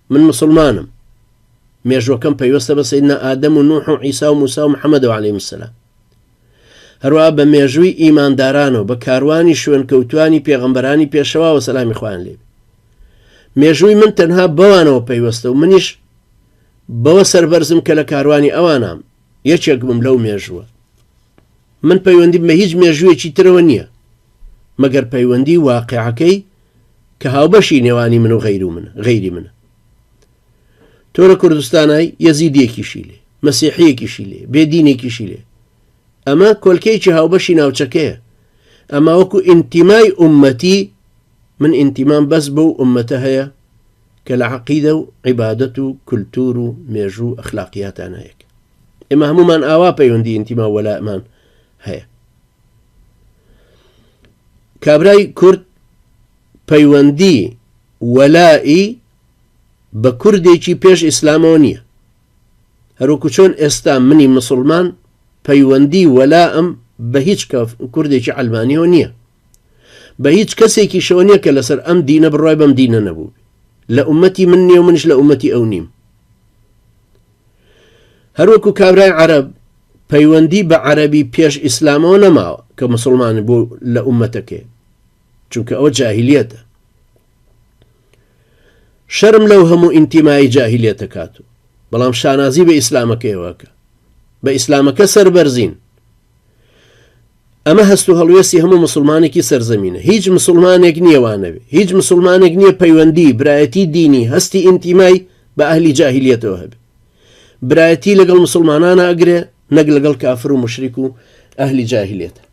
من مسلمانم مێژوەکەم پەیوەستە بە سەیدنا ئادەم و نوح و عیسا و موسا و محەممەدەوە عەلەیهیمو السەلام هەروەها بە مێژووی ئیماندارانەوە بە کاروانی شوێن کەوتوانی پێغەمبەرانی پێشەوا و سەلامی خوایان لێ مێژووی من تەنها بەوانەوە پەیوەستە و منیش بەوە سەربەرزم کە لە کاروانی ئەوانام یەکێک بم لەو مێژووە من پەیوەندیم بە هیچ مێژوویەکی ترەوە نییە مەگەر پەیوەندی واقعەکەی کە هاوبەشی نێوانی من و غەیری منە تۆ لە کوردستانای یەزیدیەکیشی لێ مەسیحیەکیشی لێ بێدینێکیشی لێ ئەمە کۆلکەیەکی هاوبەشی ناوچەکەیە ئەمە وەکو ئینتیمای ئومەتی من ئینتیمام بەس بەو ئومەتە هەیە کە لە عەقیدە و عیبادەت و کولتور و مێژوو ئەخلاقیاتان هەیەک ئێمە هەمومان ئاوا پەیوەندی ئینتیما و وەلایمان هەیە کابرای کورد پەیوەندی وەلایی بە کوردێکی پێش ئیسلامەوە نییە هەروەکو چۆن ئێستا منی مسلمان پەیوەندی وەلاام بە هیچ کوردێکی ئەلمانیەوە نییە بە هیچ کەسێکی شەوە نییە کە لەسەر ئەم دینە بڕای بەم دینە نەبوو لە ئومەتی من نییە و منش لە ئومەتی ئەو نیم هەروەکو کابرای عەرەب پەیوەندی بە عەرەبی پێش ئیسلامەوە نەماوە کە مسلمان بۆ لە ئومەتەکەی چونکە ئەوە جاهیلیەتە شەرم لەو هەموو ئینتیمایی جاهیلیەتە کاتو بەڵام شانازی بە ئیسلامەکەیەوەکە بە ئیسلامەکە سەربەرزین ئەمە هەست و هەڵوێستی هەموو مسلمانێکی سەرزەمینە هیچ مسلمانێک نییە وانەبێ هیچ مسلمانێک نییە پەیوەندی برایەتی دینی هەستی ئینتیمای بە ئەهلی جاهیلیەتەوە هەبێ برایەتی لەگەڵ مسلمانانە ئەگرێ نەک لەگەڵ کافر و مشریک و ئەهلی جاهیلیەتە